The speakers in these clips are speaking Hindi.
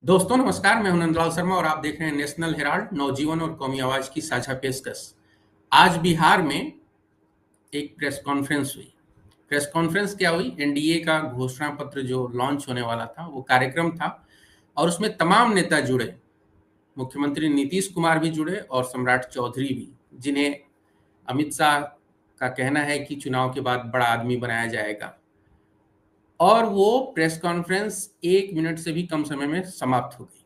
दोस्तों नमस्कार, मैं हूं नंदलाल शर्मा और आप देख रहे हैं नेशनल हेराल्ड नवजीवन और कौमी आवाज की साझा पेशकश। आज बिहार में एक प्रेस कॉन्फ्रेंस हुई। प्रेस कॉन्फ्रेंस क्या हुई? एनडीए का घोषणा पत्र जो लॉन्च होने वाला था वो कार्यक्रम था और उसमें तमाम नेता जुड़े। मुख्यमंत्री नीतीश कुमार भी जुड़े और सम्राट चौधरी भी, जिन्हें अमित शाह का कहना है कि चुनाव के बाद बड़ा आदमी बनाया जाएगा। और वो प्रेस कॉन्फ्रेंस 1 मिनट से भी कम समय में समाप्त हो गई।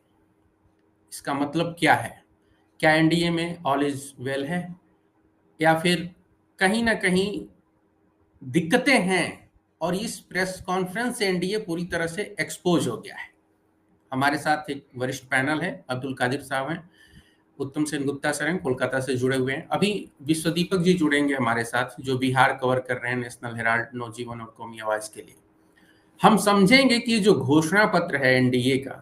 इसका मतलब क्या है? क्या एनडीए में ऑल इज वेल है या फिर कहीं ना कहीं दिक्कतें हैं? और इस प्रेस कॉन्फ्रेंस से एनडीए पूरी तरह से एक्सपोज हो गया है। हमारे साथ एक वरिष्ठ पैनल है, अब्दुल कादिर साहब हैं, उत्तम सेन गुप्ता सर हैं, कोलकाता से जुड़े हुए हैं। अभी विश्व दीपक जी जुड़ेंगे हमारे साथ, जो बिहार कवर कर रहे हैं नेशनल हेराल्ड नवजीवन और कौमी आवाज के लिए। हम समझेंगे कि जो घोषणा पत्र है एनडीए का,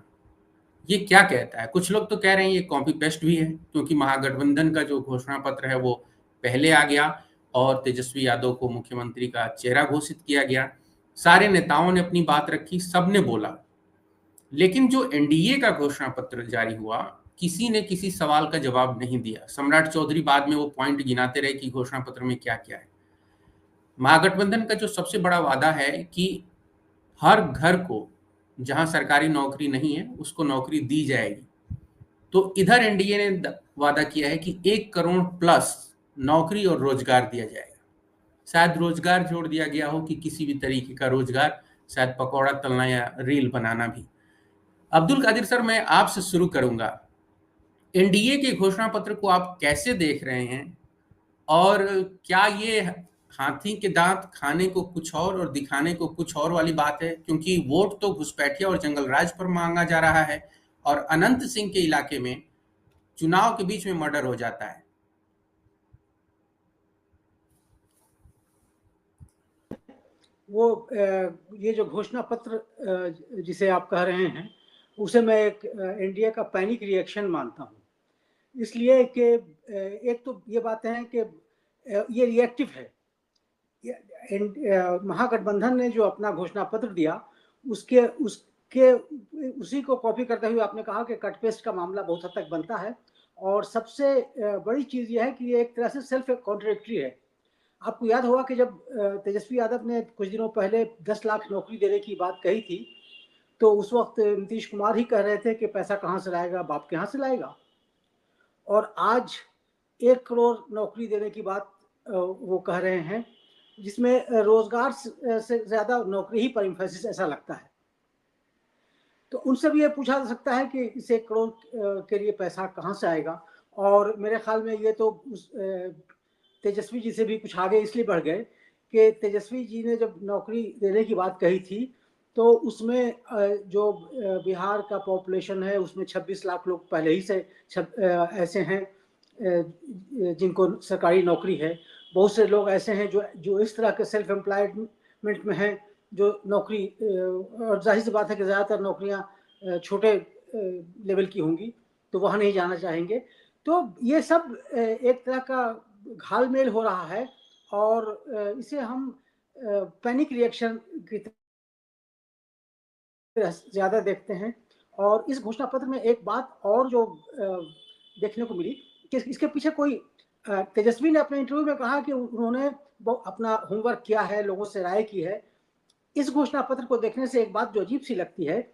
ये क्या कहता है। कुछ लोग तो कह रहे हैं ये कॉपी पेस्ट भी है, क्योंकि महागठबंधन का जो घोषणा पत्र है वो पहले आ गया और तेजस्वी यादव को मुख्यमंत्री का चेहरा घोषित किया गया। सारे नेताओं ने अपनी बात रखी, सबने बोला, लेकिन जो एनडीए का घोषणा पत्र जारी हुआ, किसी ने किसी सवाल का जवाब नहीं दिया। सम्राट चौधरी बाद में वो पॉइंट गिनाते रहे कि घोषणा पत्र में क्या क्या है। महागठबंधन का जो सबसे बड़ा वादा है कि हर घर को जहां सरकारी नौकरी नहीं है उसको नौकरी दी जाएगी, तो इधर एनडीए ने वादा किया है कि 1 करोड़ प्लस नौकरी और रोजगार दिया जाएगा। शायद रोजगार जोड़ दिया गया हो कि किसी भी तरीके का रोजगार, शायद पकौड़ा तलना या रील बनाना भी। अब्दुल कादिर सर, मैं आपसे शुरू करूंगा। एनडीए के घोषणा पत्र को आप कैसे देख रहे हैं और क्या ये हाथी के दांत खाने को कुछ और दिखाने को कुछ और वाली बात है? क्योंकि वोट तो घुसपैठिया और जंगलराज पर मांगा जा रहा है और अनंत सिंह के इलाके में चुनाव के बीच में मर्डर हो जाता है। वो ये जो घोषणा पत्र जिसे आप कह रहे हैं, उसे मैं एक इंडिया का पैनिक रिएक्शन मानता हूँ। इसलिए कि एक तो ये बात है कि ये रिएक्टिव है। महागठबंधन ने जो अपना घोषणा पत्र दिया, उसके उसी को कॉपी करते हुए आपने कहा कि कट पेस्ट का मामला बहुत हद तक बनता है। और सबसे बड़ी चीज़ यह है कि ये एक तरह से सेल्फ कॉन्ट्रडिक्टरी है। आपको याद होगा कि जब तेजस्वी यादव ने कुछ दिनों पहले 10 लाख नौकरी देने की बात कही थी, तो उस वक्त नीतीश कुमार ही कह रहे थे कि पैसा कहाँ से लाएगा, बाप के यहाँ से लाएगा। और आज 1 करोड़ नौकरी देने की बात वो कह रहे हैं, जिसमें रोजगार से ज़्यादा नौकरी ही पर एम्फेसिस ऐसा लगता है। तो उनसे भी ये पूछा जा सकता है कि इस 1 करोड़ के लिए पैसा कहाँ से आएगा। और मेरे ख्याल में ये तो तेजस्वी जी से भी कुछ आगे इसलिए बढ़ गए कि तेजस्वी जी ने जब नौकरी देने की बात कही थी, तो उसमें जो बिहार का पॉपुलेशन है उसमें 26 लाख लोग पहले ही से ऐसे हैं जिनको सरकारी नौकरी है। बहुत से लोग ऐसे हैं जो इस तरह के सेल्फ एम्प्लॉयमेंट में हैं, जो नौकरी, और जाहिर सी बात है कि ज़्यादातर नौकरियां छोटे लेवल की होंगी, तो वहाँ नहीं जाना चाहेंगे। तो ये सब एक तरह का घालमेल हो रहा है और इसे हम पैनिक रिएक्शन की तरह ज़्यादा देखते हैं। और इस घोषणा पत्र में एक बात और जो देखने को मिली कि इसके पीछे कोई तेजस्वी ने अपने इंटरव्यू में कहा कि उन्होंने अपना होमवर्क किया है, लोगों से राय की है। इस घोषणा पत्र को देखने से एक बात जो अजीब सी लगती है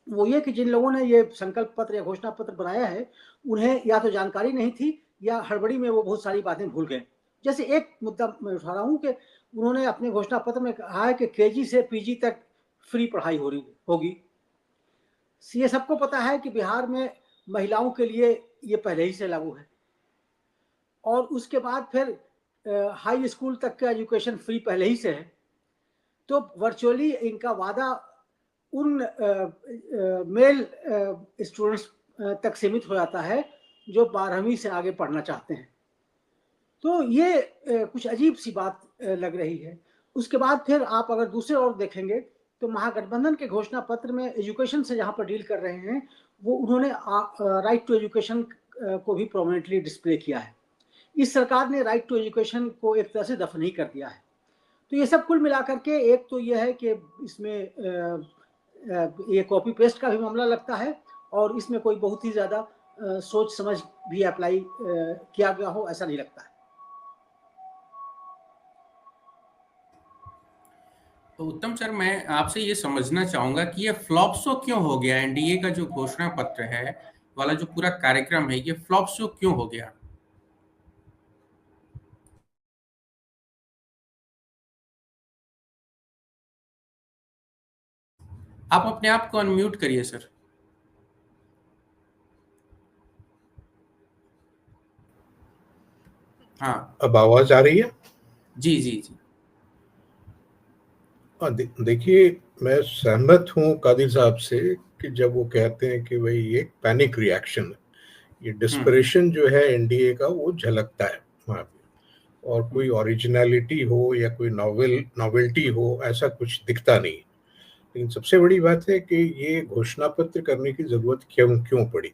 वो ये कि जिन लोगों ने ये संकल्प पत्र या घोषणा पत्र बनाया है, उन्हें या तो जानकारी नहीं थी या हड़बड़ी में वो बहुत सारी बातें भूल गए। जैसे एक मुद्दा मैं उठा रहा हूँ कि उन्होंने अपने घोषणा पत्र में कहा है कि केजी से पीजी तक फ्री पढ़ाई हो रही होगी। ये सबको पता है कि बिहार में महिलाओं के लिए ये पहले ही से लागू है। और उसके बाद फिर हाई स्कूल तक का एजुकेशन फ्री पहले ही से है। तो वर्चुअली इनका वादा उन मेल स्टूडेंट्स तक सीमित हो जाता है जो 12वीं से आगे पढ़ना चाहते हैं। तो ये कुछ अजीब सी बात लग रही है। उसके बाद फिर आप अगर दूसरे ओर देखेंगे तो महागठबंधन के घोषणा पत्र में एजुकेशन से जहाँ पर डील कर रहे हैं, वो उन्होंने राइट टू एजुकेशन को भी प्रोमिनेंटली डिस्प्ले किया है। इस सरकार ने राइट टू एजुकेशन को एक तरह से दफन ही कर दिया है। तो ये सब कुल मिलाकर के एक तो ये है कि इसमें ये कॉपी पेस्ट का भी मामला लगता है, और इसमें कोई बहुत ही ज़्यादा सोच समझ भी अप्लाई किया गया हो, ऐसा नहीं लगता है। तो उत्तम सर, मैं आपसे ये समझना चाहूंगा कि ये फ्लॉप शो क्यों हो गया? एनडीए का जो घोषणा पत्र है वाला जो पूरा कार्यक्रम है, ये फ्लॉप शो क्यों हो गया? आप अपने आप को अनम्यूट करिए सर। हाँ। अब आवाज आ रही है? जी जी जी। हाँ, देखिए, मैं सहमत हूँ कादिर साहब से कि जब वो कहते हैं कि भाई ये पैनिक रिएक्शन है, ये डिस्परेशन जो है एनडीए का वो झलकता है वहाँ पे, और कोई ओरिजिनलिटी हो या कोई नॉवेल्टी हो ऐसा कुछ दिखता नहीं। लेकिन सबसे बड़ी बात है कि ये घोषणा पत्र करने की जरूरत क्यों क्यों पड़ी।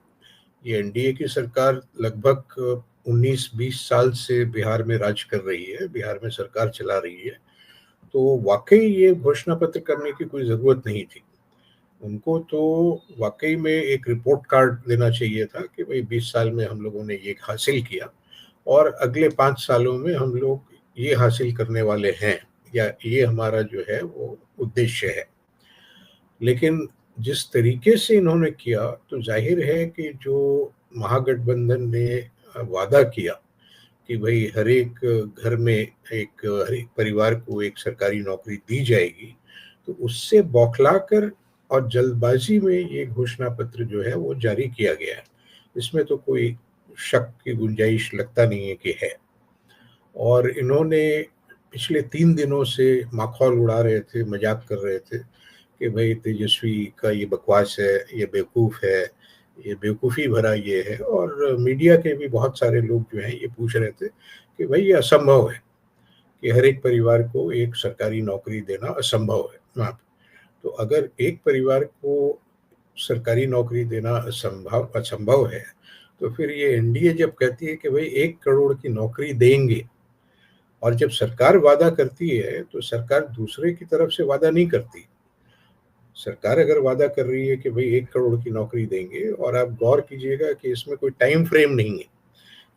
ये एनडीए की सरकार लगभग 19-20 साल से बिहार में राज कर रही है, बिहार में सरकार चला रही है, तो वाकई ये घोषणा पत्र करने की कोई ज़रूरत नहीं थी। उनको तो वाकई में एक रिपोर्ट कार्ड देना चाहिए था कि भाई 20 साल में हम लोगों ने ये हासिल किया और अगले 5 सालों में हम लोग ये हासिल करने वाले हैं, या ये हमारा जो है वो उद्देश्य है। लेकिन जिस तरीके से इन्होंने किया, तो जाहिर है कि जो महागठबंधन ने वादा किया कि भाई हर एक घर में हर एक परिवार को एक सरकारी नौकरी दी जाएगी, तो उससे बौखलाकर और जल्दबाजी में ये घोषणा पत्र जो है वो जारी किया गया है। इसमें तो कोई शक की गुंजाइश लगता नहीं है कि है। और इन्होंने पिछले 3 दिनों से माखौल उड़ा रहे थे, मजाक कर रहे थे कि भाई तेजस्वी का ये बकवास है, ये बेवकूफ़ है, ये बेवकूफ़ी भरा ये है। और मीडिया के भी बहुत सारे लोग जो हैं ये पूछ रहे थे कि भाई ये असंभव है कि हर एक परिवार को एक सरकारी नौकरी देना असंभव है वहाँ पे। तो अगर एक परिवार को सरकारी नौकरी देना असंभव असंभव है, तो फिर ये एनडीए जब कहती है कि भाई 1 करोड़ की नौकरी देंगे, और जब सरकार वादा करती है तो सरकार दूसरे की तरफ से वादा नहीं करती। सरकार अगर वादा कर रही है कि भाई 1 करोड़ की नौकरी देंगे, और आप गौर कीजिएगा कि इसमें कोई टाइम फ्रेम नहीं है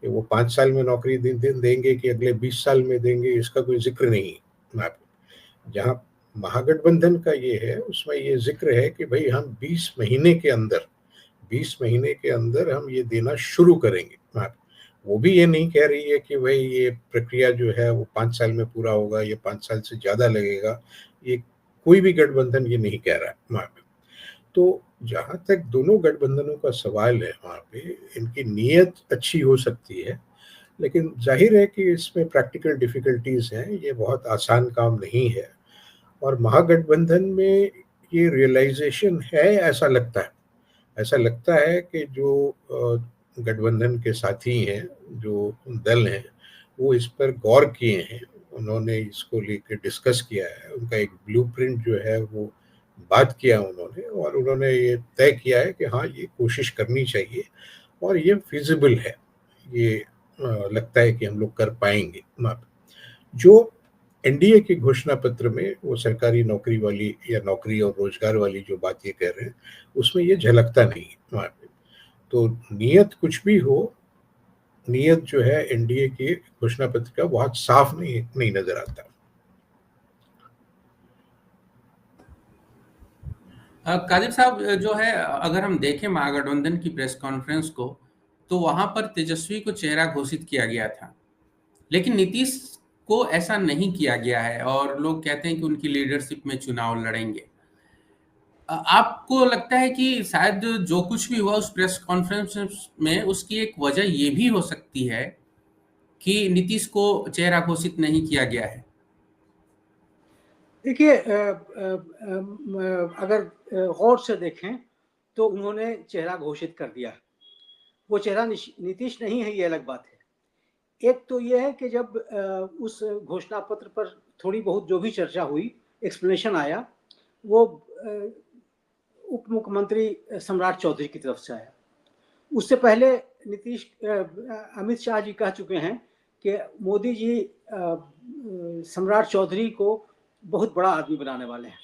कि वो 5 साल में नौकरी देंगे कि अगले 20 साल में देंगे, इसका कोई ज़िक्र नहीं है वहाँ पे। जहाँ महागठबंधन का ये है, उसमें ये ज़िक्र है कि भई हम 20 महीने के अंदर हम ये देना शुरू करेंगे वहाँ पे। वो भी ये नहीं कह रही है कि भई ये प्रक्रिया जो है वो 5 साल में पूरा होगा, ये 5 साल से ज़्यादा लगेगा। ये कोई भी गठबंधन ये नहीं कह रहा है वहाँ पे। तो जहाँ तक दोनों गठबंधनों का सवाल है वहाँ पे, इनकी नीयत अच्छी हो सकती है, लेकिन ज़ाहिर है कि इसमें प्रैक्टिकल डिफ़िकल्टीज़ हैं, ये बहुत आसान काम नहीं है। और महागठबंधन में ये रियलाइज़ेशन है, ऐसा लगता है कि जो गठबंधन के साथी हैं, जो दल हैं, वो इस पर गौर किए हैं, उन्होंने इसको लेके डिस्कस किया है, उनका एक ब्लूप्रिंट जो है वो बात किया उन्होंने, और उन्होंने ये तय किया है कि हाँ, ये कोशिश करनी चाहिए और ये फ़ीज़िबल है। ये लगता है कि हम लोग कर पाएँगे। जो एनडीए के घोषणा पत्र में वो सरकारी नौकरी वाली या नौकरी और रोजगार वाली जो बात ये कह रहे हैं, उसमें ये झलकता नहीं है वहाँ पे। तो नीयत कुछ भी हो, नीयत जो है एनडीए के घोषणा पत्र का बहुत साफ नहीं नजर आता। कादिर साहब, जो है, अगर हम देखें महागठबंधन की प्रेस कॉन्फ्रेंस को, तो वहां पर तेजस्वी को चेहरा घोषित किया गया था, लेकिन नीतीश को ऐसा नहीं किया गया है और लोग कहते हैं कि उनकी लीडरशिप में चुनाव लड़ेंगे। आपको लगता है कि शायद जो कुछ भी हुआ उस प्रेस कॉन्फ्रेंस में, उसकी एक वजह ये भी हो सकती है कि नीतीश को चेहरा घोषित नहीं किया गया है? देखिए, अगर गौर से देखें तो उन्होंने चेहरा घोषित कर दिया है। वो चेहरा नीतीश नहीं है, ये अलग बात है। एक तो ये है कि जब उस घोषणा पत्र पर थोड़ी बहुत जो भी चर्चा हुई, एक्सप्लेनेशन आया, वो उप मुख्यमंत्री सम्राट चौधरी की तरफ से आया। उससे पहले अमित शाह जी कह चुके हैं कि मोदी जी सम्राट चौधरी को बहुत बड़ा आदमी बनाने वाले हैं।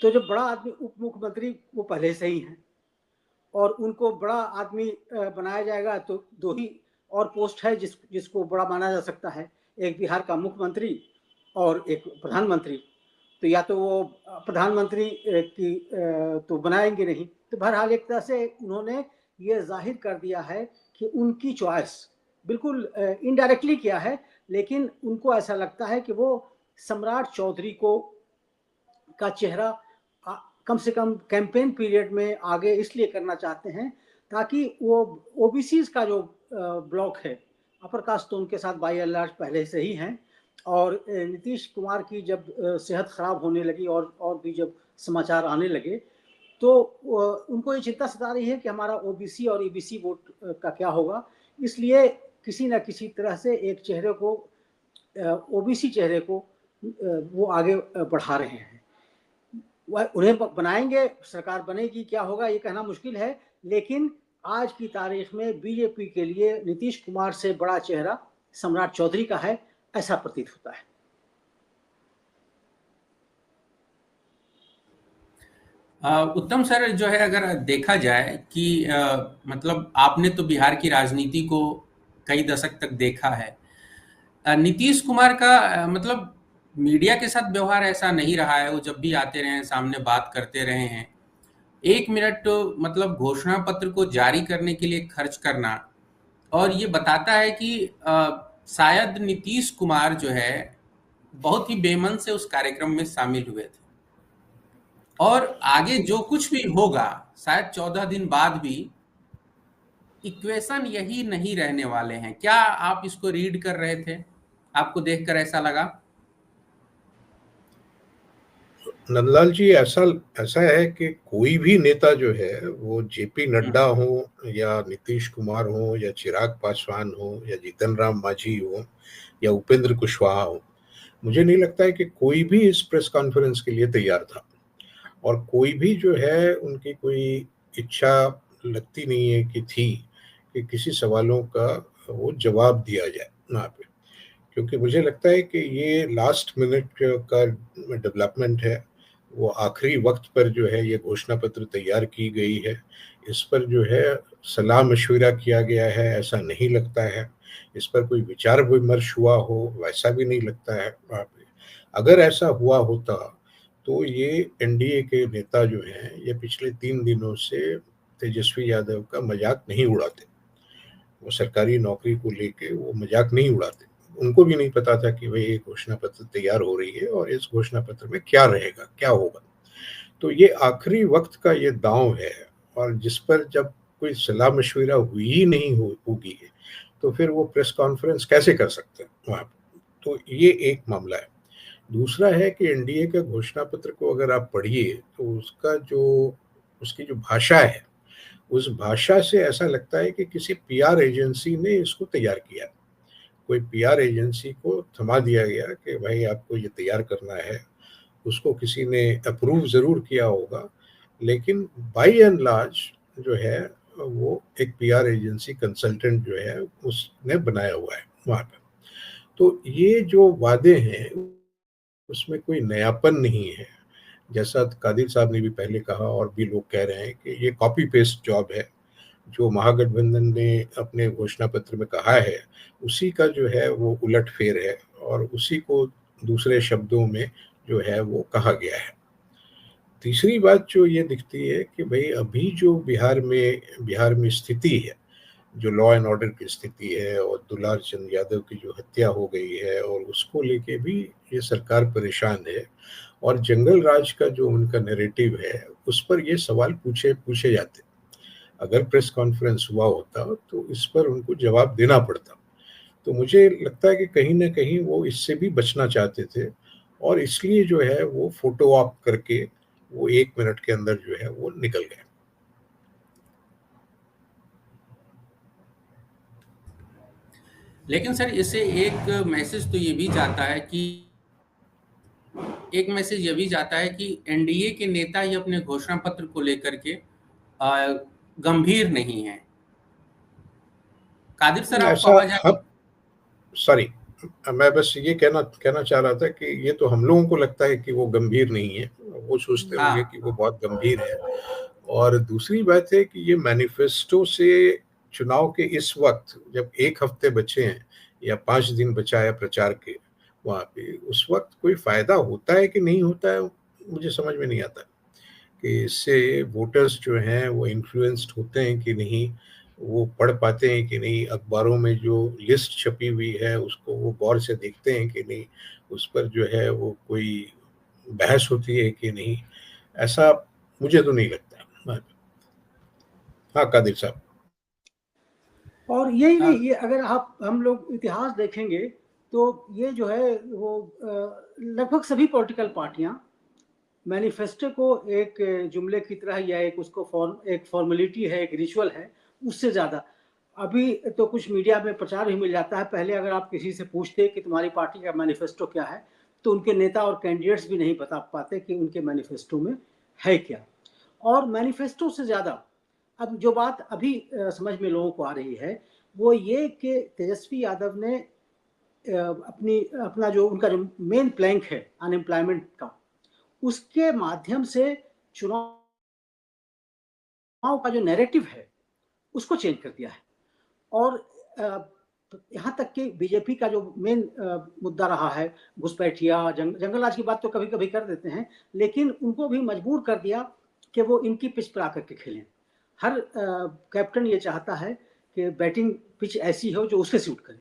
तो जो बड़ा आदमी उप मुख्यमंत्री वो पहले से ही हैं, और उनको बड़ा आदमी बनाया जाएगा, तो दो ही और पोस्ट है जिसको बड़ा माना जा सकता है, एक बिहार का मुख्यमंत्री और एक प्रधानमंत्री। तो या तो वो प्रधानमंत्री की तो बनाएंगे नहीं। तो बहरहाल एक तरह से उन्होंने ये जाहिर कर दिया है कि उनकी चॉइस बिल्कुल इनडायरेक्टली किया है, लेकिन उनको ऐसा लगता है कि वो सम्राट चौधरी को का चेहरा कम से कम कैंपेन पीरियड में आगे इसलिए करना चाहते हैं ताकि वो ओबीसी का जो ब्लॉक है, अपर कास्ट तो उनके साथ बाई एंड लार्ज पहले से ही हैं, और नीतीश कुमार की जब सेहत खराब होने लगी और भी जब समाचार आने लगे, तो उनको ये चिंता सता रही है कि हमारा ओबीसी और ईबीसी वोट का क्या होगा। इसलिए किसी न किसी तरह से एक चेहरे को, ओबीसी चेहरे को वो आगे बढ़ा रहे हैं। उन्हें बनाएंगे, सरकार बनेगी, क्या होगा ये कहना मुश्किल है, लेकिन आज की तारीख में बीजेपी के लिए नीतीश कुमार से बड़ा चेहरा सम्राट चौधरी का है, ऐसा प्रतीत होता है। उत्तम सर, जो है अगर देखा जाए कि मतलब आपने तो बिहार की राजनीति को कई दशक तक देखा है, नीतीश कुमार का मतलब मीडिया के साथ व्यवहार ऐसा नहीं रहा है। वो जब भी आते रहे हैं सामने बात करते रहे हैं। 1 मिनट मतलब घोषणा पत्र को जारी करने के लिए खर्च करना, और ये बताता है कि शायद नीतीश कुमार जो है बहुत ही बेमन से उस कार्यक्रम में शामिल हुए थे, और आगे जो कुछ भी होगा शायद 14 दिन बाद भी इक्वेशन यही नहीं रहने वाले हैं। क्या आप इसको रीड कर रहे थे? आपको देखकर ऐसा लगा? नंदलाल जी, ऐसा है कि कोई भी नेता जो है, वो जेपी नड्डा हो या नीतीश कुमार हो या चिराग पासवान हो या जीतन राम मांझी हो या उपेंद्र कुशवाहा हो, मुझे नहीं लगता है कि कोई भी इस प्रेस कॉन्फ्रेंस के लिए तैयार था, और कोई भी जो है उनकी कोई इच्छा लगती नहीं है कि थी कि किसी सवालों का वो जवाब दिया जाए वहाँ पे। क्योंकि मुझे लगता है कि ये लास्ट मिनट का डेवलपमेंट है, वो आखिरी वक्त पर जो है ये घोषणा पत्र तैयार की गई है। इस पर जो है सलाह मशविरा किया गया है ऐसा नहीं लगता है। इस पर कोई विचार विमर्श हुआ हो वैसा भी नहीं लगता है वहाँ पे। अगर ऐसा हुआ होता तो ये एनडीए के नेता जो हैं ये पिछले 3 दिनों से तेजस्वी यादव का मजाक नहीं उड़ाते। वो सरकारी नौकरी को लेके वो मजाक नहीं उड़ाते। उनको भी नहीं पता था कि भाई ये घोषणा पत्र तैयार हो रही है और इस घोषणा पत्र में क्या रहेगा, क्या होगा। तो ये आखिरी वक्त का ये दांव है, और जिस पर जब कोई सलाह मशविरा हुई ही नहीं होगी तो फिर वो प्रेस कॉन्फ्रेंस कैसे कर सकते हैं वहाँ पर। तो ये एक मामला है। दूसरा है कि एनडीए का घोषणा पत्र को अगर आप पढ़िए तो उसकी जो भाषा है, उस भाषा से ऐसा लगता है कि किसी पीआर एजेंसी ने इसको तैयार किया। कोई पीआर एजेंसी को थमा दिया गया कि भाई आपको ये तैयार करना है। उसको किसी ने अप्रूव ज़रूर किया होगा, लेकिन बाई एंड लार्ज जो है वो एक पीआर एजेंसी कंसल्टेंट जो है उसने बनाया हुआ है वहाँ पर। तो ये जो वादे हैं उसमें कोई नयापन नहीं है। जैसा कादिर साहब ने भी पहले कहा और भी लोग कह रहे हैं कि ये कॉपी पेस्ट जॉब है। जो महागठबंधन ने अपने घोषणा पत्र में कहा है उसी का जो है वो उलटफेर है, और उसी को दूसरे शब्दों में जो है वो कहा गया है। तीसरी बात जो ये दिखती है कि भाई अभी जो बिहार में स्थिति है, जो लॉ एंड ऑर्डर की स्थिति है, और दुलार चंद यादव की जो हत्या हो गई है और उसको लेके भी ये सरकार परेशान है, और जंगल राज का जो उनका नैरेटिव है उस पर ये सवाल पूछे जाते। अगर प्रेस कॉन्फ्रेंस हुआ होता तो इस पर उनको जवाब देना पड़ता। तो मुझे लगता है कि कहीं ना कहीं वो इससे भी बचना चाहते थे, और इसलिए जो है वो फोटो ऑप करके वो 1 मिनट के अंदर जो है वो निकल गए। लेकिन सर इससे एक मैसेज तो ये भी जाता है कि एनडीए के नेता ही अपने घोषणा पत्र को लेकर के गंभीर नहीं है। कादिर सर, आपको आवाज आ रही? सॉरी, मैं बस ये कहना चाह रहा था कि ये तो हम लोगों को लगता है कि वो गंभीर नहीं है, वो सोचते होंगे कि वो बहुत गंभीर है, और दूसरी बात है कि ये मैनिफेस्टो से चुनाव के इस वक्त जब 1 हफ्ते बचे हैं या 5 दिन बचा है प्रचार के वहाँ पे, उस वक्त कोई फायदा होता है कि नहीं होता है, मुझे समझ में नहीं आता कि इससे वोटर्स जो हैं वो इन्फ्लुएंस्ड होते हैं कि नहीं, वो पढ़ पाते हैं कि नहीं, अखबारों में जो लिस्ट छपी हुई है उसको वो गौर से देखते हैं कि नहीं, उस पर जो है वो कोई बहस होती है कि नहीं, ऐसा मुझे तो नहीं लगता। हाँ कादिर साहब। और यही नहीं, ये अगर आप हम लोग इतिहास देखेंगे तो ये जो है वो लगभग सभी पॉलिटिकल पार्टियां मैनिफेस्टो को एक जुमले की तरह या एक उसको एक फॉर्मेलिटी है, एक रिचुअल है, उससे ज़्यादा अभी तो कुछ मीडिया में प्रचार भी मिल जाता है। पहले अगर आप किसी से पूछते कि तुम्हारी पार्टी का मैनिफेस्टो क्या है, तो उनके नेता और कैंडिडेट्स भी नहीं बता पाते कि उनके मैनिफेस्टो में है क्या। और मैनिफेस्टो से ज़्यादा अब जो बात अभी समझ में लोगों को आ रही है वो ये कि तेजस्वी यादव ने अपना जो उनका जो मेन प्लैंक है अनएम्प्लॉयमेंट का, उसके माध्यम से चुनाव का जो नैरेटिव है उसको चेंज कर दिया है। और यहाँ तक कि बीजेपी का जो मेन मुद्दा रहा है घुसपैठिया जंगल राज की बात तो कभी कभी कर देते हैं, लेकिन उनको भी मजबूर कर दिया कि वो इनकी पिच पर आकर के खेलें। हर कैप्टन ये चाहता है कि बैटिंग पिच ऐसी हो जो उसे सूट करे,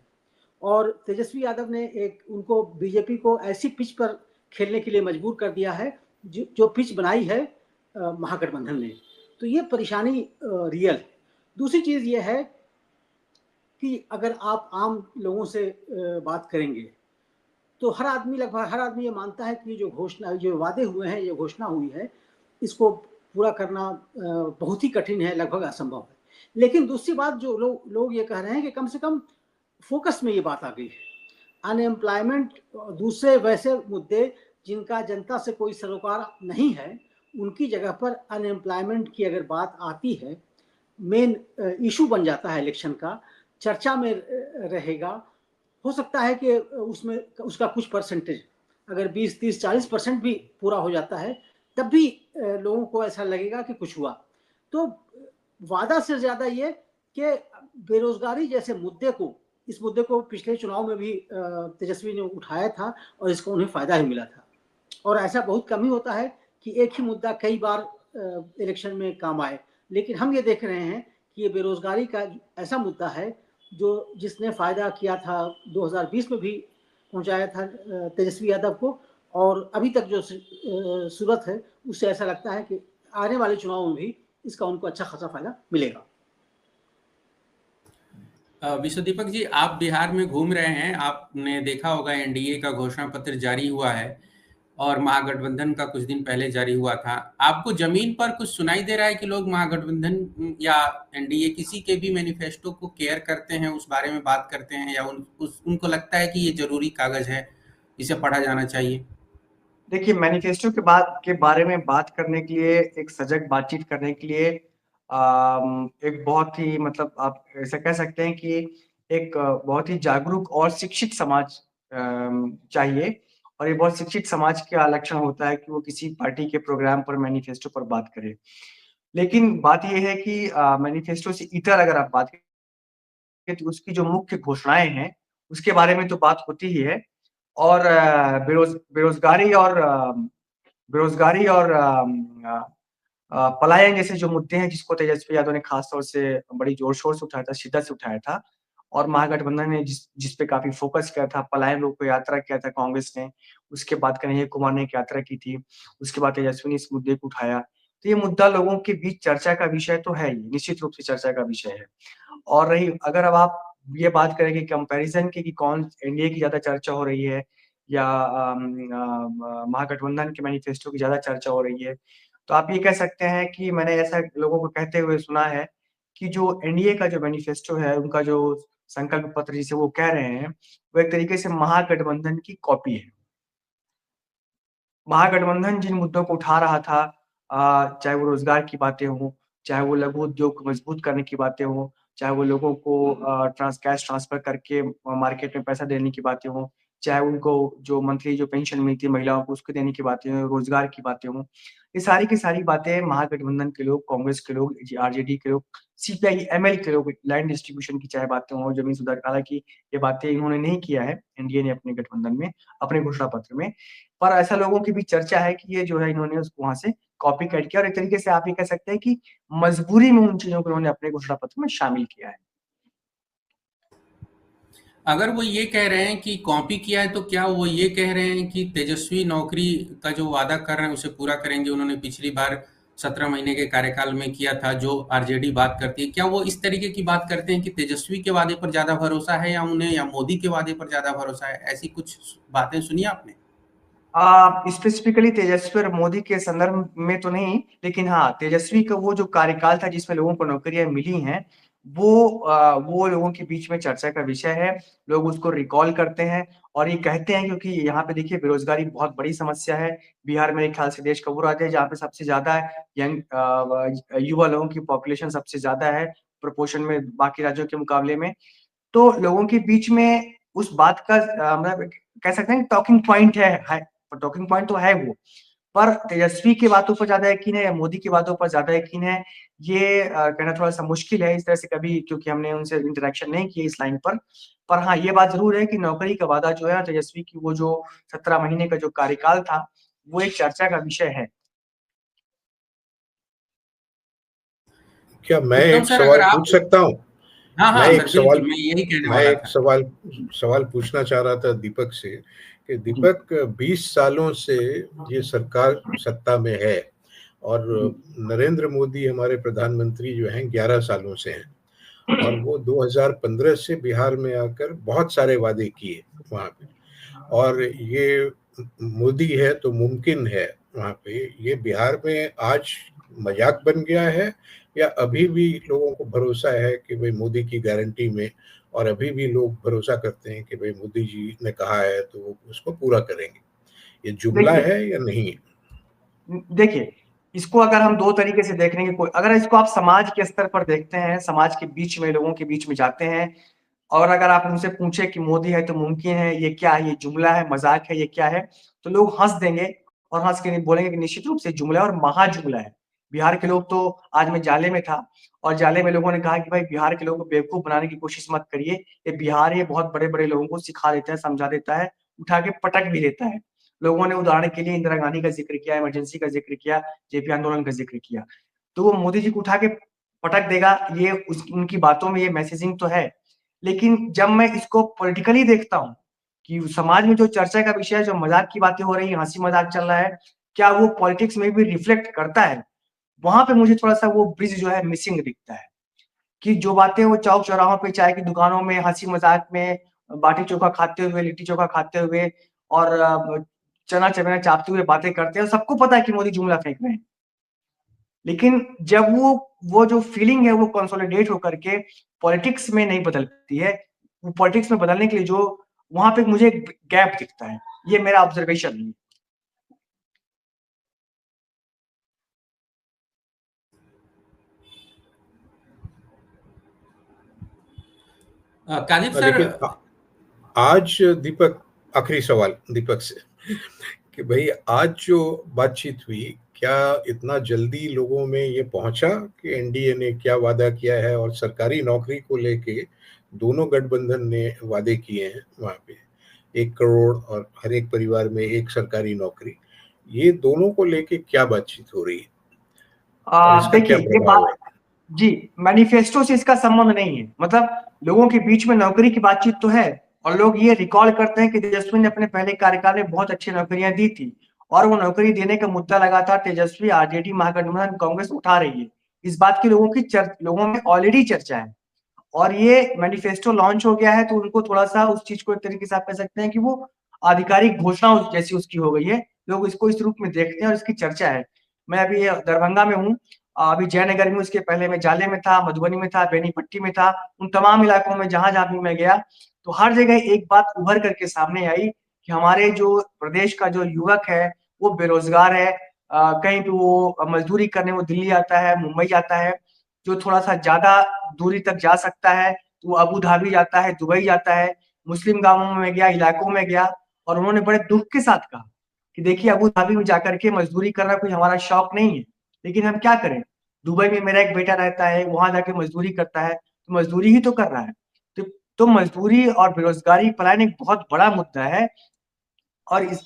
और तेजस्वी यादव ने उनको बीजेपी को ऐसी पिच पर खेलने के लिए मजबूर कर दिया है जो पिच बनाई है महागठबंधन ने। तो ये परेशानी रियल है। दूसरी चीज़ ये है कि अगर आप आम लोगों से बात करेंगे तो लगभग हर आदमी ये मानता है कि जो वादे हुए हैं, ये घोषणा हुई है, इसको पूरा करना बहुत ही कठिन है, लगभग असंभव है। लेकिन दूसरी बात जो लोग ये कह रहे हैं कि कम से कम फोकस में ये बात आ गई है। अनएम्प्लॉयमेंट, दूसरे वैसे मुद्दे जिनका जनता से कोई सरोकार नहीं है, उनकी जगह पर अनएम्प्लॉयमेंट की अगर बात आती है, मेन इशू बन जाता है इलेक्शन का, चर्चा में रहेगा। हो सकता है कि उसमें उसका कुछ परसेंटेज अगर 20, 30, 40% भी पूरा हो जाता है, तब भी लोगों को ऐसा लगेगा कि कुछ हुआ। तो वादा से ज्यादा ये कि बेरोजगारी जैसे इस मुद्दे को पिछले चुनाव में भी तेजस्वी ने उठाया था और इसका उन्हें फायदा ही मिला था। और ऐसा बहुत कम ही होता है कि एक ही मुद्दा कई बार इलेक्शन में काम आए, लेकिन हम ये देख रहे हैं कि ये बेरोजगारी का ऐसा मुद्दा है जिसने फायदा किया था 2020 में भी पहुंचाया था तेजस्वी यादव को, और अभी तक जो सूरत है उससे ऐसा लगता है कि आने वाले चुनाव में भी इसका उनको अच्छा खासा फायदा मिलेगा। विश्व दीपक जी, आप बिहार में घूम रहे हैं, आपने देखा होगा एनडीए का घोषणा पत्र जारी हुआ है और महागठबंधन का कुछ दिन पहले जारी हुआ था। आपको जमीन पर कुछ सुनाई दे रहा है कि लोग महागठबंधन या एनडीए किसी के भी मैनिफेस्टो को केयर करते हैं, उस बारे में बात करते हैं, या उनको लगता है कि ये जरूरी कागज है, इसे पढ़ा जाना चाहिए? देखिए, मैनिफेस्टो के बारे में बात करने के लिए, एक सजग बातचीत करने के लिए एक बहुत ही मतलब आप ऐसा कह सकते हैं कि एक बहुत ही जागरूक और शिक्षित समाज चाहिए। और ये बहुत शिक्षित समाज का लक्षण होता है कि वो किसी पार्टी के प्रोग्राम पर, मैनिफेस्टो पर बात करे। लेकिन बात ये है कि मैनिफेस्टो से इतर अगर आप बात करें तो उसकी जो मुख्य घोषणाएं हैं उसके बारे में तो बात होती ही है। और बेरोजगारी और पलायन जैसे जो मुद्दे हैं जिसको तेजस्वी यादव ने खास तौर से बड़ी जोर-शोर से उठाया था, शिद्दत से उठाया था, और महागठबंधन ने जिस पे काफ़ी फोकस किया था, पलायन रोको यात्रा किया था कांग्रेस ने, उसके बाद कन्हैया कुमार ने एक यात्रा की थी, उसके बाद तेजस्वी ने इस मुद्दे को उठाया। तो ये मुद्दा लोगों के बीच चर्चा का विषय तो है ही, निश्चित रूप से चर्चा का विषय है। और रही अगर अब आप ये बात करेंगे कंपैरिज़न की कि कौन एनडीए की ज़्यादा चर्चा हो रही है या महागठबंधन के मैनिफेस्टो की ज़्यादा चर्चा हो रही है, तो आप ये कह सकते हैं कि मैंने ऐसा लोगों को कहते हुए सुना है कि जो एनडीए का जो मैनिफेस्टो है, उनका जो संकल्प पत्र जिसे वो कह रहे हैं, वो एक तरीके से महागठबंधन की कॉपी है। महागठबंधन जिन मुद्दों को उठा रहा था, चाहे वो रोजगार की बातें हों, चाहे वो लघु उद्योग को मजबूत करने की बातें हों, चाहे वो लोगों को कैश ट्रांसफर करके मार्केट में पैसा देने की बातें हों, चाहे उनको जो मंथली जो पेंशन मिलती है महिलाओं को उसको देने की बातें हों, रोजगार की बातें हों, ये सारी की सारी बातें महागठबंधन के लोग, कांग्रेस के लोग, आरजेडी के लोग, सीपीआई एमएल के लोग, लैंड डिस्ट्रीब्यूशन की चाहे बातें हों, जमीन सुधार, हालांकि ये बातें इन्होंने नहीं किया है एनडीए ने अपने गठबंधन में, अपने घोषणा पत्र में, पर ऐसा लोगों की भी चर्चा है कि ये जो है इन्होंने उसको वहां से कॉपी कैट किया और एक तरीके से आप ये कह सकते हैं कि मजबूरी में उन चीजों को उन्होंने अपने घोषणा पत्र में शामिल किया है। अगर वो ये कह रहे हैं कि कॉपी किया है, तो क्या वो ये कह रहे हैं कि तेजस्वी नौकरी का जो वादा कर रहे हैं उसे पूरा करेंगे? उन्होंने पिछली बार 17 महीने के कार्यकाल में किया था, जो आरजेडी बात करती है। क्या वो इस तरीके की बात करते हैं कि तेजस्वी के वादे पर ज्यादा भरोसा है, या उन्हें या मोदी के वादे पर ज्यादा भरोसा है? ऐसी कुछ बातें सुनी आपने? स्पेसिफिकली तेजस्वी और मोदी के संदर्भ में तो नहीं, लेकिन हाँ, तेजस्वी का वो जो कार्यकाल था जिसमें लोगों को नौकरियां मिली हैं, वो लोगों के बीच में चर्चा का विषय है। लोग उसको रिकॉल करते हैं और ये कहते हैं, क्योंकि यहाँ पे देखिए बेरोजगारी बहुत बड़ी समस्या है। बिहार मेरे ख्याल से देश का वो राज्य है जहाँ पे सबसे ज्यादा यंग युवा लोगों की पॉपुलेशन सबसे ज्यादा है प्रोपोर्शन में बाकी राज्यों के मुकाबले में। तो लोगों के बीच में उस बात का मतलब कह सकते हैं टॉकिंग पॉइंट है, टॉकिंग पॉइंट तो है वो, पर तेजस्वी की बातों पर ज्यादा यकीन है या मोदी की बातों पर ज्यादा यकीन है, ये कहना थोड़ा सा मुश्किल है इस तरह से कभी, क्योंकि हमने उनसे इंटरेक्शन नहीं की इस लाइन पर हाँ, ये बात जरूर है कि नौकरी का वादा जो है तेजस्वी की वो जो 17 महीने का जो कार्यकाल था वो एक चर्चा का विषय है। क्या मैं उत्तम एक सर, सवाल अगर आप... पूछ सकता हूँ? हाँ मैं हाँ एक सर, बिल्कुल, सवाल मैं यही कहने मैं वाला एक था। सवाल पूछना चाह रहा था दीपक से कि दीपक 20 सालों से ये सरकार सत्ता में है और नरेंद्र मोदी हमारे प्रधानमंत्री जो हैं 11 सालों से हैं और वो 2015 से बिहार में आकर बहुत सारे वादे किए वहाँ पे, और ये मोदी है तो मुमकिन है वहाँ पे। ये बिहार में आज मजाक बन गया है या अभी भी लोगों को भरोसा है कि भाई मोदी की गारंटी में, और अभी भी लोग भरोसा करते हैं कि भाई मोदी जी ने कहा है तो वो उसको पूरा करेंगे? ये जुमला देखिए है या नहीं? देखिए इसको अगर हम दो तरीके से देखने की कोई, अगर इसको आप समाज के स्तर पर देखते हैं, समाज के बीच में लोगों के बीच में जाते हैं और अगर आप उनसे पूछे कि मोदी है तो मुमकिन है, ये क्या है, ये जुमला है, मजाक है, ये क्या है, तो लोग हंस देंगे और हंस के बोलेंगे कि निश्चित रूप से जुमला है और महाजुमला है। बिहार के लोग तो, आज मैं जाले में था और जाले में लोगों ने कहा कि भाई बिहार के लोगों को बेवकूफ बनाने की कोशिश मत करिए, ये बिहार ये बहुत बड़े बड़े लोगों को सिखा देता है, समझा देता है, उठा के पटक भी देता है। लोगों ने उदाहरण के लिए इंदिरा गांधी का जिक्र किया, इमरजेंसी का जिक्र किया, जेपी आंदोलन का जिक्र किया, तो वो मोदी जी को उठा के पटक देगा, ये उनकी बातों में ये मैसेजिंग तो है। लेकिन जब मैं इसको पॉलिटिकली देखता हूँ कि समाज में जो चर्चा का विषय है, जो मजाक की बातें हो रही है, हंसी मजाक चल रहा है, क्या वो पॉलिटिक्स में भी रिफ्लेक्ट करता है, वहां पे मुझे थोड़ा सा वो ब्रिज जो है मिसिंग दिखता है। कि जो बातें वो चौक चौराहों पे, चाय की दुकानों में, हंसी मजाक में, बाटी चोखा खाते हुए, लिट्टी चोखा खाते हुए और चना चमेना चाटते हुए बातें करते हैं, सबको पता है कि मोदी जुमला फेंक रहे हैं। लेकिन जब वो जो फीलिंग है वो कंसोलिडेट होकर के पॉलिटिक्स में नहीं बदलती है, वो पॉलिटिक्स में बदलने के लिए जो वहां पे मुझे एक गैप दिखता है, ये मेरा ऑब्जर्वेशन है। कादिर सर... लेकिन आज दीपक, आखिरी सवाल दीपक से कि भाई आज जो बातचीत हुई, क्या इतना जल्दी लोगों में ये पहुंचा कि एनडीए ने क्या वादा किया है, और सरकारी नौकरी को लेके दोनों गठबंधन ने वादे किए हैं वहां पे 1 करोड़ और हर एक परिवार में एक सरकारी नौकरी, ये दोनों को लेके क्या बातचीत हो रही है और इसका देखिए क्या ये प्रभाव बात, है? जी, मैनिफेस्टो से इसका संबंध नहीं है, मतलब लोगों के बीच में नौकरी की बातचीत तो है और लोग ये रिकॉल करते हैं कि तेजस्वी ने अपने पहले कार्यकाल में बहुत अच्छी नौकरियां दी थी और वो नौकरी देने का मुद्दा लगातार तेजस्वी, आरजेडी, महागठबंधन, कांग्रेस उठा रही है। इस बात की लोगों में ऑलरेडी चर्चा है और ये मैनिफेस्टो लॉन्च हो गया है, तो उनको थोड़ा सा उस चीज को एक तरीके से आप कह सकते हैं कि वो आधिकारिक घोषणा जैसी उसकी हो गई है, लोग इसको इस रूप में देखते हैं और इसकी चर्चा है। मैं अभी दरभंगा में हूँ, अभी जयनगर में, उसके पहले मैं जाले में था, मधुबनी में था, बेनीपट्टी में था, उन तमाम इलाकों में जहां जहां भी मैं गया तो हर जगह एक बात उभर करके सामने आई कि हमारे जो प्रदेश का जो युवक है वो बेरोजगार है। कहीं भी वो मजदूरी करने वो दिल्ली आता है, मुंबई जाता है, जो थोड़ा सा ज्यादा दूरी तक जा सकता है तो वो अबू धाबी जाता है, दुबई जाता है, मुस्लिम गांवों में गया, इलाकों में गया, और उन्होंने बड़े दुख के साथ कहा कि देखिए अबू धाबी में जाकर के मजदूरी करना कोई हमारा शौक नहीं है, लेकिन हम क्या करें, दुबई में मेरा एक बेटा रहता है, वहां जाके मजदूरी करता है, तो मजदूरी ही तो कर रहा है। तो मजदूरी और बेरोजगारी पलायन एक बहुत बड़ा मुद्दा है। और इस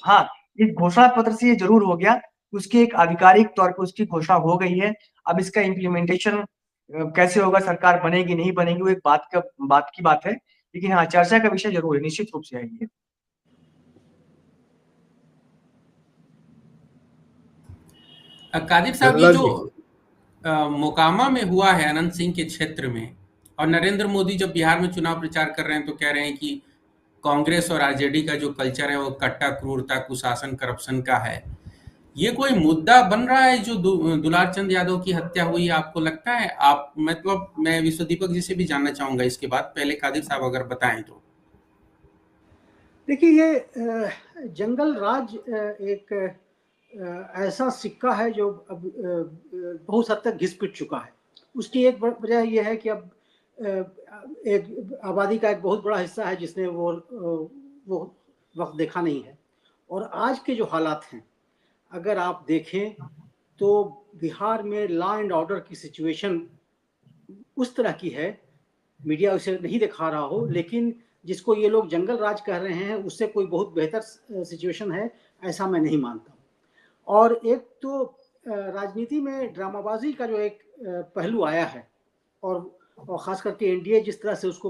घोषणा पत्र से ये जरूर हो गया, उसकी एक आधिकारिक तौर पर उसकी घोषणा हो गई है। अब इसका इम्प्लीमेंटेशन कैसे होगा, सरकार बनेगी नहीं बनेगी, वो एक बात की बात है, लेकिन हाँ चर्चा का विषय जरूर है, निश्चित रूप से है ये। कादिर साहब, ये धनलाल जो जी, मोकामा में हुआ है अनंत सिंह के क्षेत्र में, और नरेंद्र मोदी जब बिहार में चुनाव प्रचार कर रहे हैं तो कह रहे हैं कि कांग्रेस और आरजेडी का जो कल्चर है वो कट्टा, क्रूरता, कुशासन, करप्शन का है। ये कोई मुद्दा बन रहा है जो दुलार चंद यादव की हत्या हुई, आपको लगता है? आप मतलब मैं विश्व दीपक जी से भी जानना चाहूंगा इसके बाद, पहले कादिर साहब अगर बताएं तो। देखिए, ये जंगल राज एक ऐसा सिक्का है जो अब बहुत हद तक घिस पिट चुका है। उसकी एक वजह यह है कि अब एक आबादी का एक बहुत बड़ा हिस्सा है जिसने वो वक्त देखा नहीं है। और आज के जो हालात हैं, अगर आप देखें तो बिहार में लॉ एंड ऑर्डर की सिचुएशन उस तरह की है, मीडिया उसे नहीं दिखा रहा हो, लेकिन जिसको ये लोग जंगल राज कह रहे हैं उससे कोई बहुत बेहतर सिचुएशन है, ऐसा मैं नहीं मानता। और एक तो राजनीति में ड्रामाबाजी का जो एक पहलू आया है, और ख़ास करके एनडीए जिस तरह से उसको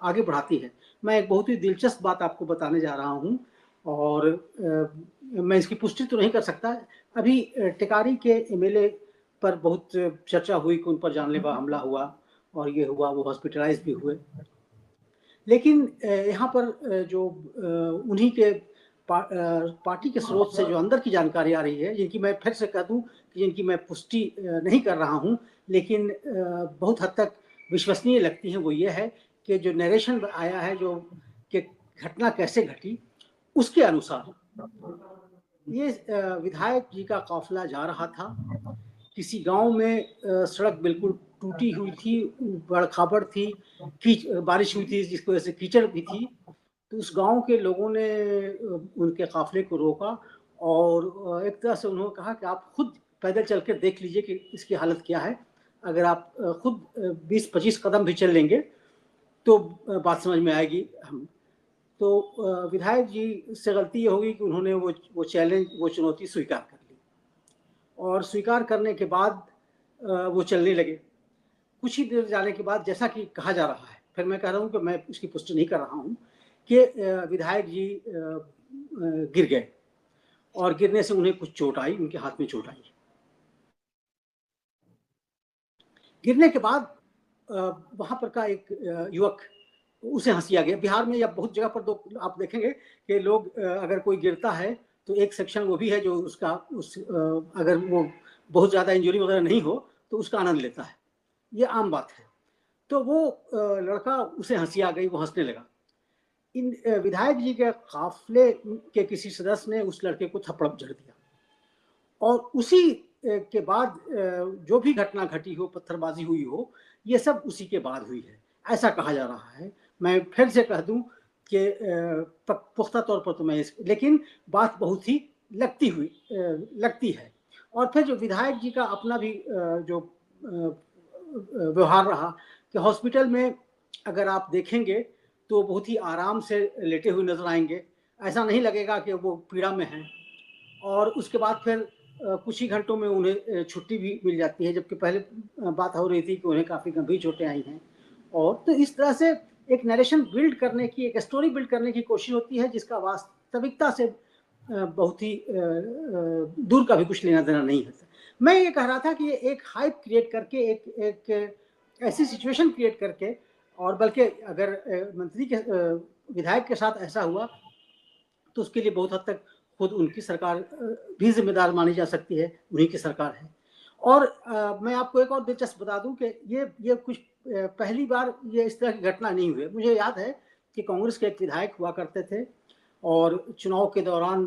आगे बढ़ाती है। मैं एक बहुत ही दिलचस्प बात आपको बताने जा रहा हूँ, और मैं इसकी पुष्टि तो नहीं कर सकता। अभी टिकारी के एमएलए पर बहुत चर्चा हुई कि उन पर जानलेवा हमला हुआ और ये हुआ, वो हॉस्पिटलाइज भी हुए। लेकिन यहाँ पर जो उन्हीं के पार्टी के स्रोत से जो अंदर की जानकारी आ रही है, जिनकी मैं फिर से कह दूं कि जिनकी मैं पुष्टि नहीं कर रहा हूं, लेकिन बहुत हद तक विश्वसनीय लगती है, वो ये है कि जो नरेशन आया है, जो कि घटना कैसे घटी, उसके अनुसार ये विधायक जी का काफिला जा रहा था। किसी गांव में सड़क बिल्कुल टूटी हुई थी, बड़खाबड़ थी, बारिश हुई थी जिसकी वजह से कीचड़ भी थी। तो उस गांव के लोगों ने उनके काफिले को रोका और एक तरह से उन्होंने कहा कि आप खुद पैदल चल कर देख लीजिए कि इसकी हालत क्या है। अगर आप खुद 20-25 कदम भी चल लेंगे तो बात समझ में आएगी। हम तो विधायक जी से गलती ये होगी कि उन्होंने वो चैलेंज, वो चुनौती स्वीकार कर ली, और स्वीकार करने के बाद वो चलने लगे। कुछ ही देर जाने के बाद, जैसा कि कहा जा रहा है, फिर मैं कह रहा हूँ कि मैं उसकी पुष्टि नहीं कर रहा हूँ, कि विधायक जी गिर गए, और गिरने से उन्हें कुछ चोट आई, उनके हाथ में चोट आई। गिरने के बाद वहां पर का एक युवक, उसे हंसिया गया। बिहार में या बहुत जगह पर तो आप देखेंगे कि लोग अगर कोई गिरता है तो एक सेक्शन वो भी है जो उसका अगर वो बहुत ज़्यादा इंजरी वगैरह नहीं हो तो उसका आनंद लेता है, ये आम बात है। तो वो लड़का, उसे हंसी आ गई, वो हंसने लगा। इन विधायक जी के काफिले के किसी सदस्य ने उस लड़के को थप्पड़ जड़ दिया, और उसी के बाद जो भी घटना घटी हो, पत्थरबाजी हुई हो, ये सब उसी के बाद हुई है, ऐसा कहा जा रहा है। मैं फिर से कह दूं कि पुख्ता तौर पर तो मैं लेकिन बात बहुत ही लगती है। और फिर जो विधायक जी का अपना भी जो व्यवहार रहा कि हॉस्पिटल में अगर आप देखेंगे तो बहुत ही आराम से लेटे हुए नजर आएंगे, ऐसा नहीं लगेगा कि वो पीड़ा में हैं। और उसके बाद फिर कुछ ही घंटों में उन्हें छुट्टी भी मिल जाती है, जबकि पहले बात हो रही थी कि उन्हें काफ़ी गंभीर चोटें आई हैं। और तो इस तरह से एक नरेशन बिल्ड करने की, एक स्टोरी बिल्ड करने की कोशिश होती है जिसका वास्तविकता से बहुत ही दूर का भी कुछ लेना देना नहीं है। मैं ये कह रहा था कि ये एक हाइप क्रिएट करके, एक ऐसी सिचुएशन क्रिएट करके, और बल्कि अगर मंत्री के विधायक के साथ ऐसा हुआ तो उसके लिए बहुत हद तक खुद उनकी सरकार भी जिम्मेदार मानी जा सकती है, उन्हीं की सरकार है। और मैं आपको एक और दिलचस्प बता दूं कि ये कुछ पहली बार ये इस तरह की घटना नहीं हुई। मुझे याद है कि कांग्रेस के एक विधायक हुआ करते थे और चुनाव के दौरान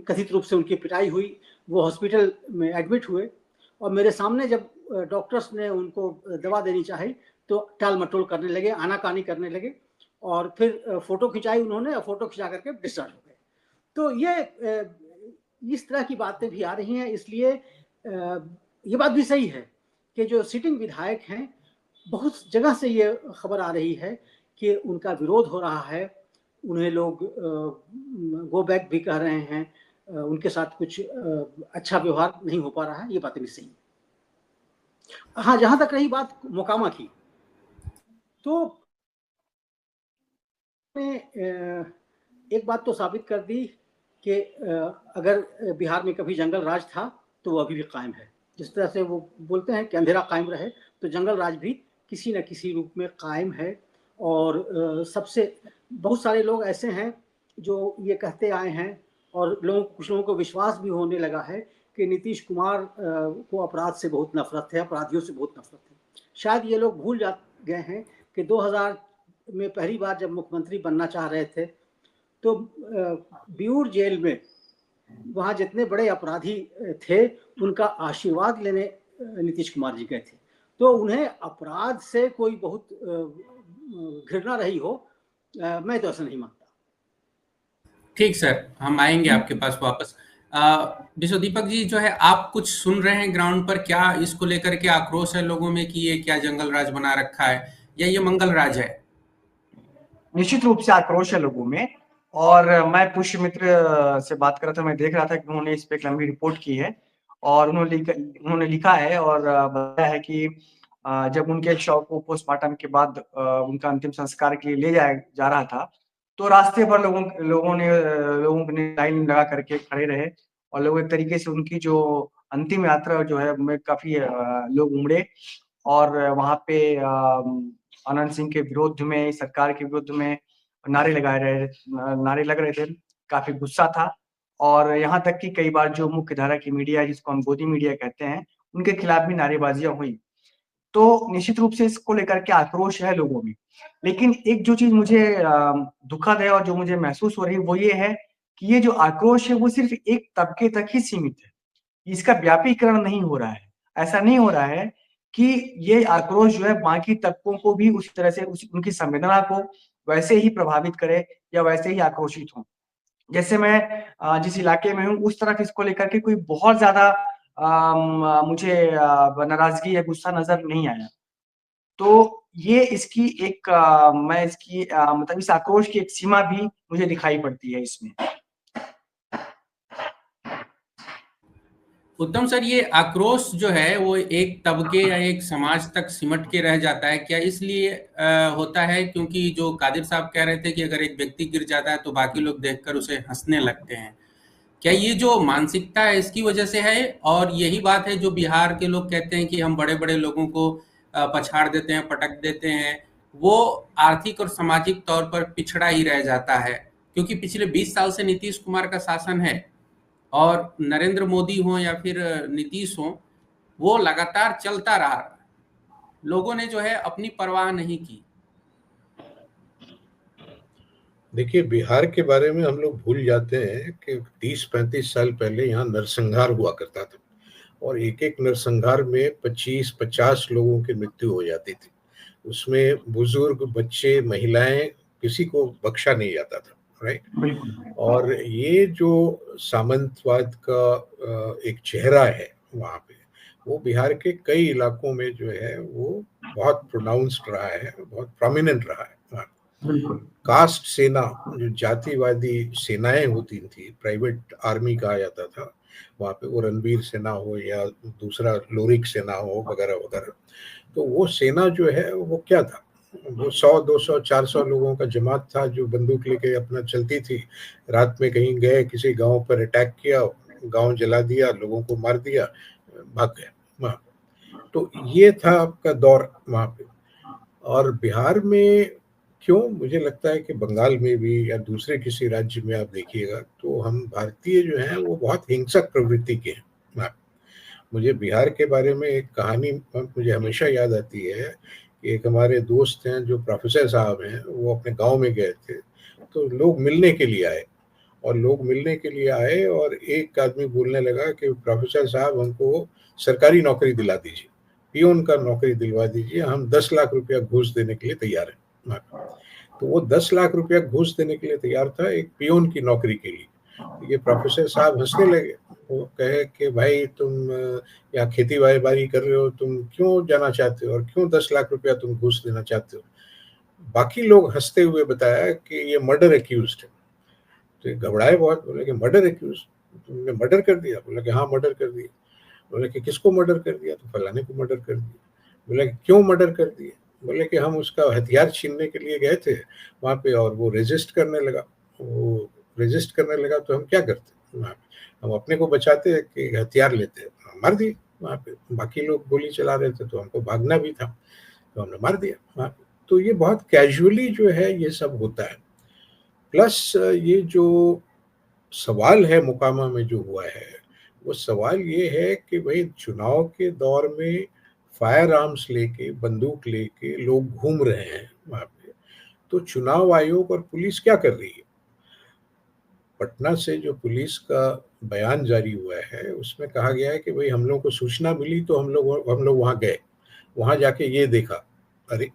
कथित रूप से उनकी पिटाई हुई, वो हॉस्पिटल में एडमिट हुए, और मेरे सामने जब डॉक्टर्स ने उनको दवा देनी चाही तो टाल मटोल करने लगे, आनाकानी करने लगे, और फिर फोटो खिंचाई उन्होंने और फोटो खिंचा करके डिस्चार्ज हो गए। तो ये इस तरह की बातें भी आ रही हैं। इसलिए ये बात भी सही है कि जो सिटिंग विधायक हैं, बहुत जगह से ये खबर आ रही है कि उनका विरोध हो रहा है, उन्हें लोग गो बैक भी कह रहे हैं, उनके साथ कुछ अच्छा व्यवहार नहीं हो पा रहा है। ये बातें भी सही है। हाँ, जहां तक रही बात मोकामा की, तो एक बात तो साबित कर दी कि अगर बिहार में कभी जंगल राज था तो वो अभी भी कायम है। जिस तरह से वो बोलते हैं कि अंधेरा कायम रहे, तो जंगल राज भी किसी न किसी रूप में कायम है। और बहुत सारे लोग ऐसे हैं जो ये कहते आए हैं और कुछ लोगों को विश्वास भी होने लगा है कि नीतीश कुमार को अपराध से बहुत नफरत है, अपराधियों से बहुत नफरत है। शायद ये लोग भूल गए हैं कि 2000 में पहली बार जब मुख्यमंत्री बनना चाह रहे थे तो बिऊर जेल में वहाँ जितने बड़े अपराधी थे उनका आशीर्वाद लेने नीतीश कुमार जी गए थे। तो उन्हें अपराध से कोई बहुत घृणा रही हो, मैं तो ऐसा नहीं मानता। ठीक सर, हम आएंगे आपके पास वापस। विश्व दीपक जी, जो है आप कुछ सुन रहे हैं ग्राउंड पर, क्या इसको लेकर के आक्रोश है लोगों में कि ये क्या जंगल राज बना रखा है या ये मंगल राज है? निश्चित रूप से आक्रोश है लोगों में। और मैं पुष्य मित्र से बात कर रहा था, मैं देख रहा था कि उन्होंने इस पे एक लंबी रिपोर्ट की है और उन्होंने लिखा है और बताया है कि जब उनके शव को पोस्टमार्टम के बाद उनका अंतिम संस्कार के लिए ले जाया जा रहा था, तो रास्ते भर लोगों ने लाइन लगा करके खड़े रहे और लोग एक तरीके से उनकी जो अंतिम यात्रा जो है उनमें काफी लोग उमड़े और वहाँ पे आनंद सिंह के विरोध में, सरकार के विरुद्ध में नारे लग रहे थे। काफी गुस्सा था और यहाँ तक कि कई बार जो मुख्य धारा की मीडिया है, जिसको हम गोदी मीडिया कहते हैं, उनके खिलाफ भी नारेबाजियां हुई। तो निश्चित रूप से इसको लेकर के आक्रोश है लोगों में। लेकिन एक जो चीज मुझे दुखद है और जो मुझे महसूस हो रही है वो ये है कि ये जो आक्रोश है वो सिर्फ एक तबके तक ही सीमित है, इसका व्यापीकरण नहीं हो रहा है। ऐसा नहीं हो रहा है कि ये आक्रोश जो है बाकी तबकों को भी उसी तरह से उनकी संवेदना को वैसे ही प्रभावित करे या वैसे ही आक्रोशित हो। जैसे मैं जिस इलाके में हूँ उस तरफ इसको लेकर के कोई बहुत ज्यादा मुझे नाराजगी या गुस्सा नजर नहीं आया। तो ये इसकी एक मैं इसकी मतलब इस आक्रोश की एक सीमा भी मुझे दिखाई पड़ती है इसमें। उत्तम सर, ये आक्रोश जो है वो एक तबके या एक समाज तक सिमट के रह जाता है, क्या इसलिए होता है क्योंकि जो कादिर साहब कह रहे थे कि अगर एक व्यक्ति गिर जाता है तो बाकी लोग देखकर उसे हंसने लगते हैं, क्या ये जो मानसिकता है इसकी वजह से है? और यही बात है जो बिहार के लोग कहते हैं कि हम बड़े बड़े लोगों को पछाड़ देते हैं, पटक देते हैं, वो आर्थिक और सामाजिक तौर पर पिछड़ा ही रह जाता है, क्योंकि पिछले 20 साल से नीतीश कुमार का शासन है और नरेंद्र मोदी हो या फिर नीतीश हो, वो लगातार चलता रहा, लोगों ने जो है अपनी परवाह नहीं की। देखिए, बिहार के बारे में हम लोग भूल जाते हैं कि 30-35 साल पहले यहाँ नरसंहार हुआ करता था और एक नरसंहार में 25-50 लोगों की मृत्यु हो जाती थी। उसमें बुजुर्ग, बच्चे, महिलाएं, किसी को बख्शा नहीं जाता था, राइट। और ये जो सामंतवाद का एक चेहरा है वहाँ पे, वो बिहार के कई इलाकों में जो है वो बहुत प्रोनाउंस्ड रहा है, बहुत प्रोमिनेंट रहा है। कास्ट सेना, जो जातिवादी सेनाएं होती थी, प्राइवेट आर्मी कहा जाता था वहाँ पे, वो रणवीर सेना हो या दूसरा लोरिक सेना हो वगैरह वगैरह, तो वो सेना जो है वो क्या था, वो 100, 200, 400 लोगों का जमात था जो बंदूक लेके अपना चलती थी। रात में कहीं गए, किसी गांव पर अटैक किया, गांव जला दिया, लोगों को मार दिया, भाग गए वहाँ। तो ये था आपका दौर वहाँ पे। और बिहार में क्यों, मुझे लगता है कि बंगाल में भी या दूसरे किसी राज्य में आप देखिएगा तो हम भारतीय जो हैं वो बहुत हिंसक प्रवृत्ति के हैं। मुझे बिहार के बारे में एक कहानी मुझे हमेशा याद आती है कि एक हमारे दोस्त हैं जो प्रोफेसर साहब हैं, वो अपने गांव में गए थे, तो लोग मिलने के लिए आए और एक आदमी बोलने लगा कि प्रोफेसर साहब हमको सरकारी नौकरी दिला दीजिए, पियोन का नौकरी दिलवा दीजिए, हम 10 लाख रुपया घूस देने के लिए तैयार हैं। तो वो 10 लाख रुपया घूस देने के लिए तैयार था एक पियोन की नौकरी के लिए। तो ये प्रोफेसर साहब हंसने लगे, वो कहे कि भाई तुम यहाँ खेती बाड़ी कर रहे हो, तुम क्यों जाना चाहते हो और क्यों 10 लाख रुपया तुम घूस देना चाहते हो। बाकी लोग हंसते हुए बताया कि ये मर्डर एक्यूज्ड है। तो ये घबराए बहुत, बोले कि मर्डर एक्यूज, तुमने मर्डर कर दिया? बोला कि हाँ मर्डर कर दिया। बोले कि किसको मर्डर कर दिया? तो फलाने को मर्डर कर दिया। बोले कि क्यों मर्डर कर दिया? बोले कि हम उसका हथियार छीनने के लिए गए थे वहाँ पे और वो रेजिस्ट करने लगा। वो रेजिस्ट करने लगा तो हम क्या करते वहाँ पे? हम अपने को बचाते कि हथियार लेते? मार दिए वहाँ पे। बाकी लोग गोली चला रहे थे तो हमको भागना भी था, तो हमने मार दिया वहाँ पे। तो ये बहुत कैजुअली जो है ये सब होता है। प्लस ये जो सवाल है मोकामा में जो हुआ है, वो सवाल ये है कि भाई चुनाव के दौर में फायर आर्म्स लेके, बंदूक लेके लोग घूम रहे हैं वहाँ पे, तो चुनाव आयोग और पुलिस क्या कर रही है? पटना से जो पुलिस का बयान जारी हुआ है उसमें कहा गया है कि भाई हम लोग को सूचना मिली तो हम लोग वहाँ गए, वहाँ जाके ये देखा। अरे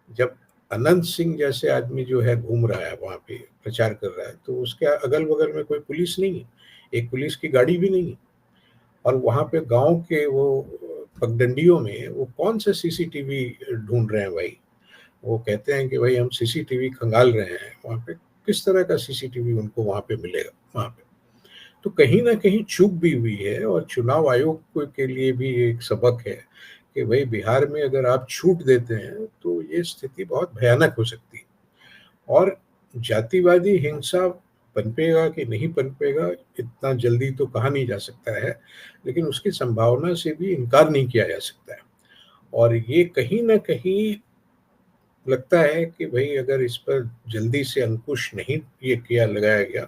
जब अनंत सिंह जैसे आदमी जो है घूम रहा है वहाँ पे प्रचार कर रहा है, तो उसके अगल बगल में कोई पुलिस नहीं है, एक पुलिस की गाड़ी भी नहीं है। और वहाँ पे गांव के वो पगडंडियों में वो कौन से सीसीटीवी ढूंढ रहे हैं भाई? वो कहते हैं कि भाई हम सीसीटीवी खंगाल रहे हैं वहाँ पे। किस तरह का सीसीटीवी उनको वहाँ पे मिलेगा वहाँ पे? तो कहीं ना कहीं चूक भी हुई है। और चुनाव आयोग के लिए भी एक सबक है कि भाई बिहार में अगर आप छूट देते हैं तो ये स्थिति बहुत भयानक हो सकती है। और जातिवादी हिंसा पनपेगा कि नहीं पनपेगा इतना जल्दी तो कहा नहीं जा सकता है, लेकिन उसकी संभावना से भी इनकार नहीं किया जा सकता है। और ये कहीं ना कहीं लगता है कि भाई अगर इस पर जल्दी से अंकुश नहीं ये लगाया गया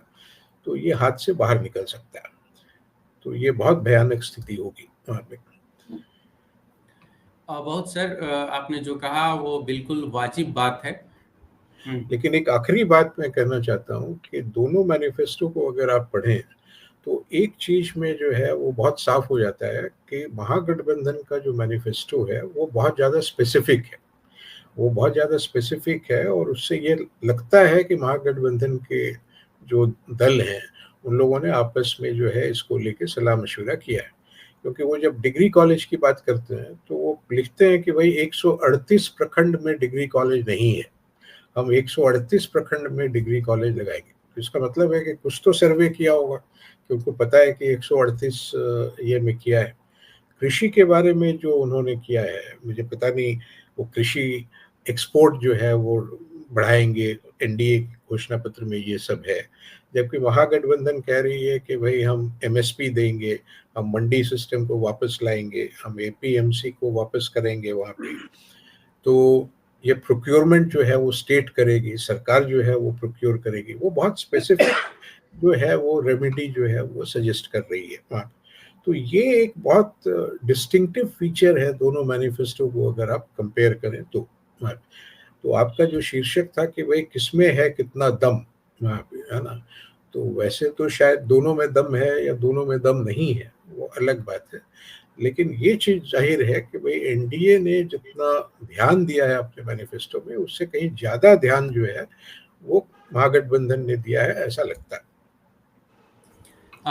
तो ये हाथ से बाहर निकल सकता है। तो ये बहुत भयानक स्थिति होगी वहाँ पे। बहुत सर, आपने जो कहा वो बिल्कुल वाजिब बात है। लेकिन एक आखिरी बात मैं कहना चाहता हूँ कि दोनों मैनिफेस्टो को अगर आप पढ़ें तो एक चीज में जो है वो बहुत साफ हो जाता है कि महागठबंधन का जो मैनिफेस्टो है वो बहुत ज़्यादा स्पेसिफिक है। वो बहुत ज़्यादा स्पेसिफिक है और उससे ये लगता है कि महागठबंधन के जो दल हैं उन लोगों ने आपस में जो है इसको लेके सलाह मशवरा किया है। क्योंकि वो जब डिग्री कॉलेज की बात करते हैं तो वो लिखते हैं कि भाई 138 प्रखंड में डिग्री कॉलेज नहीं है, हम 138 प्रखंड में डिग्री कॉलेज लगाएंगे। तो इसका मतलब है कि कुछ तो सर्वे किया होगा कि उनको पता है कि 138 ये में किया है। कृषि के बारे में जो उन्होंने किया है मुझे पता नहीं, वो कृषि एक्सपोर्ट जो है वो बढ़ाएंगे, एनडीए घोषणा पत्र में ये सब है। जबकि महागठबंधन कह रही है कि भाई हम एमएसपी देंगे, हम मंडी सिस्टम को वापस लाएंगे, हम एपीएमसी को वापस करेंगे वहाँ पे। तो ये प्रोक्योरमेंट जो है वो स्टेट करेगी, सरकार जो है वो प्रोक्योर करेगी। वो बहुत स्पेसिफिक जो है वो रेमेडी जो है वो सजेस्ट कर रही है वहाँ। तो ये एक बहुत डिस्टिंक्टिव फीचर है दोनों मैनिफेस्टो को अगर आप कंपेयर करें तो। तो आपका जो शीर्षक था कि भाई किसमें है कितना दम वहाँ पे, है ना? तो वैसे तो शायद दोनों में दम है या दोनों में दम नहीं है, वो अलग बात है। लेकिन ये चीज जाहिर है कि भाई एनडीए ने जितना ध्यान दिया है अपने मैनिफेस्टो में उससे कहीं ज्यादा ध्यान जो है वो महागठबंधन ने दिया है, ऐसा लगता है।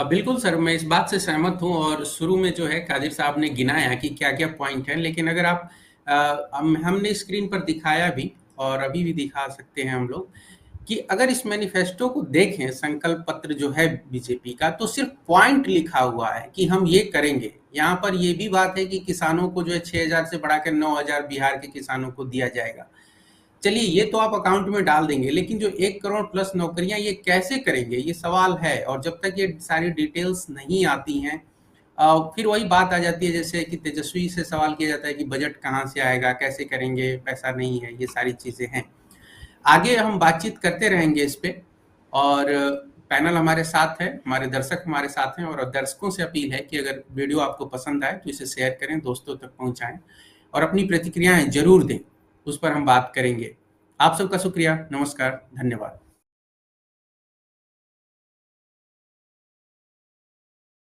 बिल्कुल सर, मैं इस बात से सहमत हूँ। और शुरू में जो है कादिर साहब ने गिनाया कि क्या क्या पॉइंट है, लेकिन अगर आप हमने स्क्रीन पर दिखाया भी और अभी भी दिखा सकते हैं हम लोग कि अगर इस मैनिफेस्टो को देखें, संकल्प पत्र जो है बीजेपी का, तो सिर्फ पॉइंट लिखा हुआ है कि हम ये करेंगे। यहाँ पर ये भी बात है कि किसानों को जो है 6,000 से बढ़ाकर 9,000 बिहार के किसानों को दिया जाएगा। चलिए ये तो आप अकाउंट में डाल देंगे, लेकिन जो 1 करोड़ प्लस नौकरियां ये कैसे करेंगे, ये सवाल है। और जब तक ये सारी डिटेल्स नहीं आती हैं फिर वही बात आ जाती है जैसे कि तेजस्वी से सवाल किया जाता है कि बजट कहाँ से आएगा, कैसे करेंगे, पैसा नहीं है, ये सारी चीज़ें हैं। आगे हम बातचीत करते रहेंगे इस पे। और पैनल हमारे साथ है, हमारे दर्शक हमारे साथ हैं। और दर्शकों से अपील है कि अगर वीडियो आपको पसंद आए तो इसे शेयर करें, दोस्तों तक पहुंचाएं और अपनी प्रतिक्रियाएं जरूर दें, उस पर हम बात करेंगे। आप सबका शुक्रिया, नमस्कार, धन्यवाद।